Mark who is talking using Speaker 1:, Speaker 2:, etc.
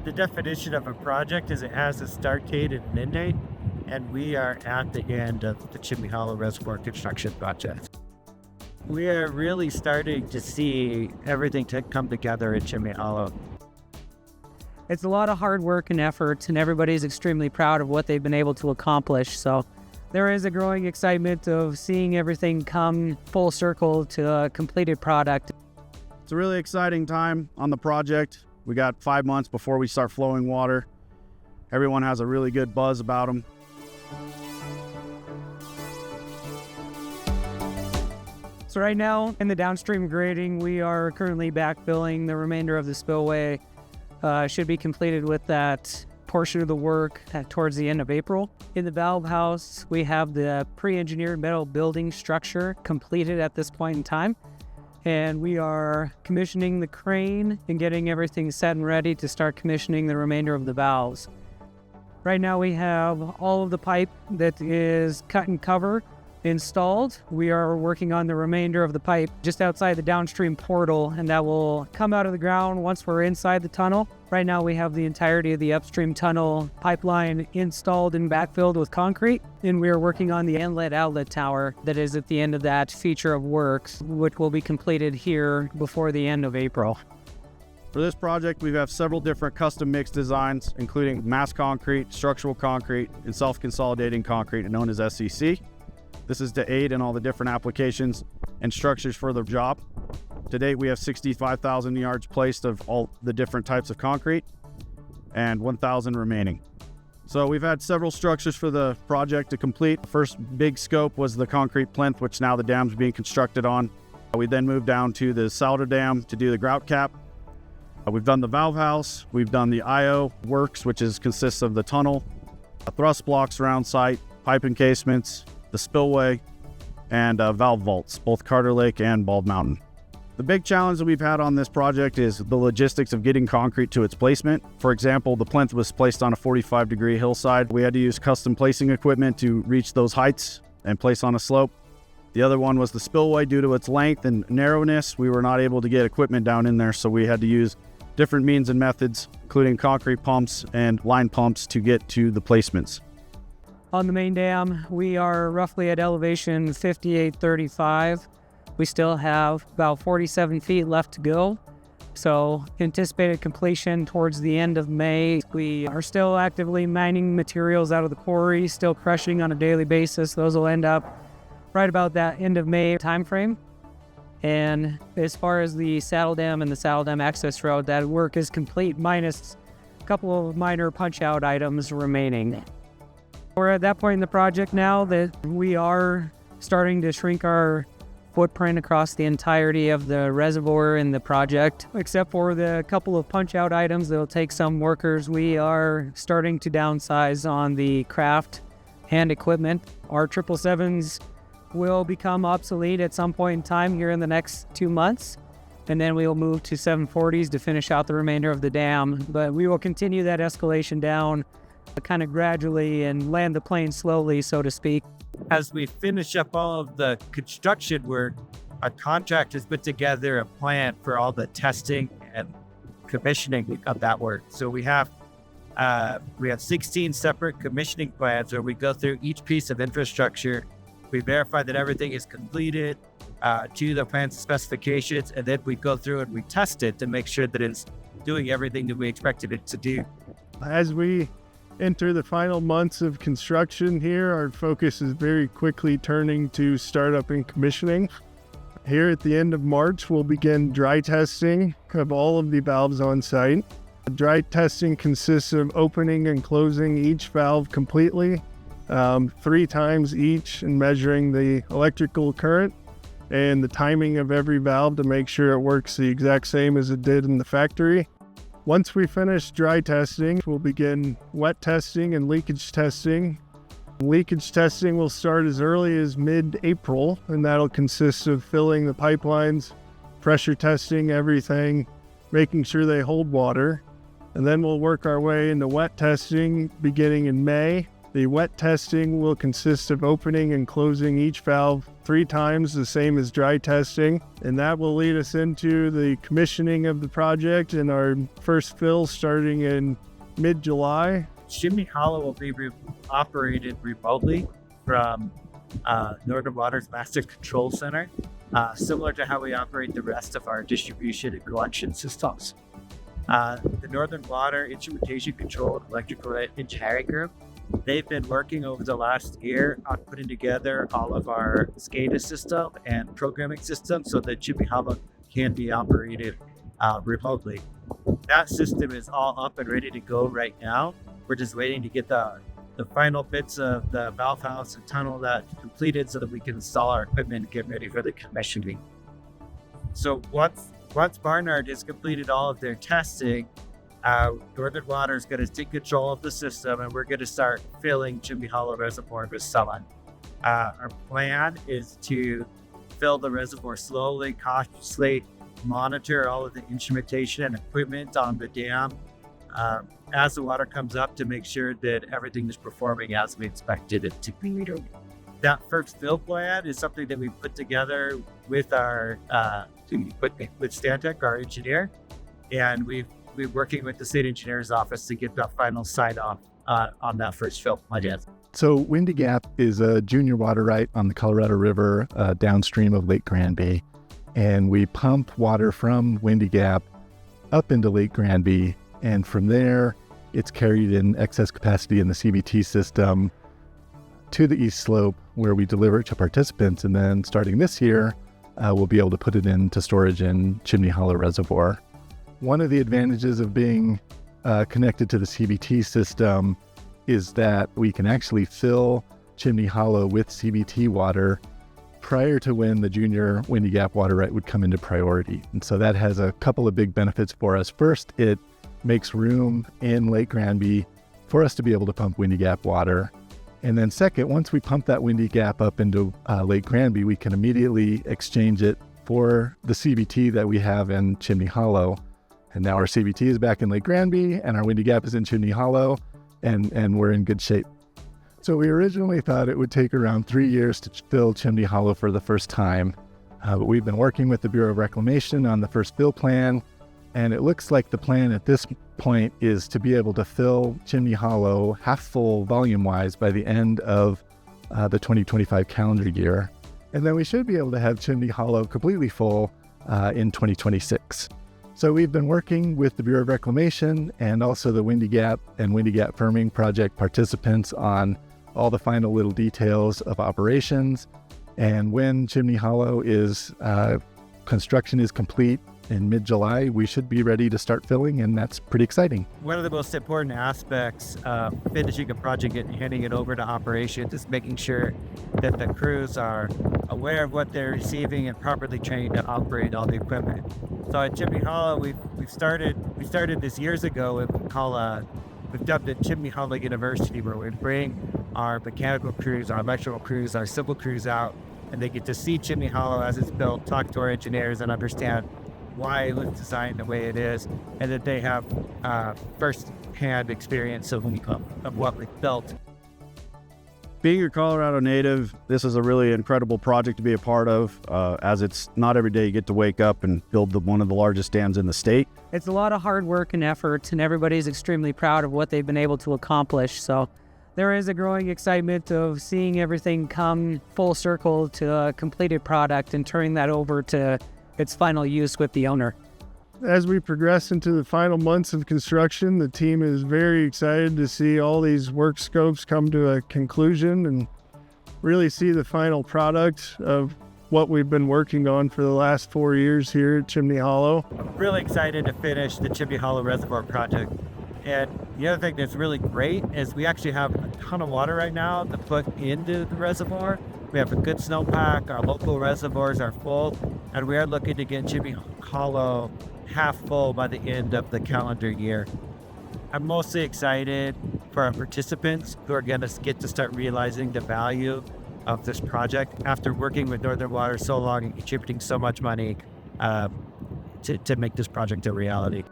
Speaker 1: The definition of a project is it has a start date and an end date, and we are at the end of the Chimney Hollow Reservoir construction project. We are really starting to see everything to come together at Chimney Hollow.
Speaker 2: It's a lot of hard work and effort, and everybody's extremely proud of what they've been able to accomplish. So there is a growing excitement of seeing everything come full circle to a completed product.
Speaker 3: It's a really exciting time on the project. We got 5 months before we start flowing water. Everyone has a really good buzz about them.
Speaker 2: So right now in the downstream grading, we are currently backfilling the remainder of the spillway. Should be completed with that portion of the work towards the end of April. In the valve house, we have the pre-engineered metal building structure completed at this point in time. And we are commissioning the crane and getting everything set and ready to start commissioning the remainder of the valves. Right now we have all of the pipe that is cut and cover installed. We are working on the remainder of the pipe just outside the downstream portal, and that will come out of the ground once we're inside the tunnel. Right now we have the entirety of the upstream tunnel pipeline installed and backfilled with concrete, and we are working on the inlet outlet tower that is at the end of that feature of works, which will be completed here before the end of April.
Speaker 3: For this project, we have several different custom mix designs, including mass concrete, structural concrete, and self-consolidating concrete known as SCC. This is to aid in all the different applications and structures for the job. To date, we have 65,000 yards placed of all the different types of concrete and 1,000 remaining. So we've had several structures for the project to complete. The first big scope was the concrete plinth, which now the dam's being constructed on. We then moved down to the Salder Dam to do the grout cap. We've done the valve house. We've done the IO works, which consists of the tunnel, thrust blocks around site, pipe encasements, the spillway, and valve vaults, both Carter Lake and Bald Mountain. The big challenge that we've had on this project is the logistics of getting concrete to its placement. For example, the plinth was placed on a 45-degree hillside. We had to use custom placing equipment to reach those heights and place on a slope. The other one was the spillway. Due to its length and narrowness, we were not able to get equipment down in there, so we had to use different means and methods, including concrete pumps and line pumps to get to the placements.
Speaker 2: On the main dam, we are roughly at elevation 5835. We still have about 47 feet left to go. So anticipated completion towards the end of May. We are still actively mining materials out of the quarry, still crushing on a daily basis. Those will end up right about that end of May timeframe. And as far as the saddle dam and the saddle dam access road, that work is complete minus a couple of minor punch out items remaining. We're at that point in the project now that we are starting to shrink our footprint across the entirety of the reservoir in the project. Except for the couple of punch-out items that will take some workers, we are starting to downsize on the craft and equipment. Our 777s will become obsolete at some point in time here in the next 2 months, and then we will move to 740s to finish out the remainder of the dam. But we will continue that escalation down kind of gradually and land the plane slowly, so to speak.
Speaker 1: As we finish up all of the construction work, our contractors put together a plan for all the testing and commissioning of that work. So we have 16 separate commissioning plans where we go through each piece of infrastructure. We verify that everything is completed to the plan's specifications, and then we go through and we test it to make sure that it's doing everything that we expected it to do.
Speaker 4: As we enter the final months of construction here, our focus is very quickly turning to startup and commissioning. Here at the end of March, we'll begin dry testing of all of the valves on site. Dry testing consists of opening and closing each valve completely, 3 times each, and measuring the electrical current and the timing of every valve to make sure it works the exact same as it did in the factory. Once we finish dry testing, we'll begin wet testing and leakage testing. Leakage testing will start as early as mid-April, and that'll consist of filling the pipelines, pressure testing everything, making sure they hold water. And then we'll work our way into wet testing beginning in May, The wet testing will consist of opening and closing each valve 3 times, the same as dry testing, and that will lead us into the commissioning of the project and our first fill starting in mid-July.
Speaker 1: Chimney Hollow will be operated remotely from Northern Water's Master Control Center, similar to how we operate the rest of our distribution and collection systems. The Northern Water Instrumentation Control and Electrical Engineering Group, they've been working over the last year on putting together all of our SCADA system and programming system so that Chimney Hollow can be operated remotely. That system is all up and ready to go right now. We're just waiting to get the final bits of the valve house and tunnel that completed so that we can install our equipment and get ready for the commissioning. So once Barnard has completed all of their testing, Northern Water is going to take control of the system, and we're going to start filling Chimney Hollow Reservoir with sun. Our plan is to fill the reservoir slowly, cautiously, monitor all of the instrumentation and equipment on the dam as the water comes up to make sure that everything is performing as we expected it to be. That first fill plan is something that we put together with with Stantec, our engineer, and we're working with the state engineer's office to get that final sign off on that first fill plan.
Speaker 5: So Windy Gap is a junior water right on the Colorado River downstream of Lake Granby, and we pump water from Windy Gap up into Lake Granby, and from there it's carried in excess capacity in the CBT system to the east slope where we deliver it to participants, and then starting this year we'll be able to put it into storage in Chimney Hollow Reservoir. One of the advantages of being connected to the CBT system is that we can actually fill Chimney Hollow with CBT water prior to when the junior Windy Gap water right would come into priority. And so that has a couple of big benefits for us. First, it makes room in Lake Granby for us to be able to pump Windy Gap water. And then second, once we pump that Windy Gap up into Lake Granby, we can immediately exchange it for the CBT that we have in Chimney Hollow. And now our CBT is back in Lake Granby and our Windy Gap is in Chimney Hollow, and we're in good shape. So we originally thought it would take around 3 years to fill Chimney Hollow for the first time. But we've been working with the Bureau of Reclamation on the first fill plan, and it looks like the plan at this point is to be able to fill Chimney Hollow half full volume-wise by the end of the 2025 calendar year. And then we should be able to have Chimney Hollow completely full in 2026. So we've been working with the Bureau of Reclamation and also the Windy Gap and Windy Gap Firming Project participants on all the final little details of operations. And when Chimney Hollow is construction is complete in mid-July, we should be ready to start filling, and that's pretty exciting.
Speaker 1: One of the most important aspects of finishing a project and handing it over to operations is making sure that the crews are aware of what they're receiving and properly trained to operate all the equipment. So at Chimney Hollow, we started this years ago. We've dubbed it Chimney Hollow University, where we bring our mechanical crews, our electrical crews, our civil crews out, and they get to see Chimney Hollow as it's built, talk to our engineers, and understand why it was designed the way it is, and that they have first-hand experience of what we built.
Speaker 3: Being a Colorado native, this is a really incredible project to be a part of, as it's not every day you get to wake up and build one of the largest dams in the state.
Speaker 2: It's a lot of hard work and effort, and everybody's extremely proud of what they've been able to accomplish. So there is a growing excitement of seeing everything come full circle to a completed product and turning that over to its final use with the owner.
Speaker 4: As we progress into the final months of construction, the team is very excited to see all these work scopes come to a conclusion and really see the final product of what we've been working on for the last 4 years here at Chimney Hollow.
Speaker 1: I'm really excited to finish the Chimney Hollow Reservoir project. And the other thing that's really great is we actually have a ton of water right now to put into the reservoir. We have a good snowpack, our local reservoirs are full, and we are looking to get Chimney Hollow half full by the end of the calendar year. I'm mostly excited for our participants who are going to get to start realizing the value of this project after working with Northern Water so long and contributing so much money to make this project a reality.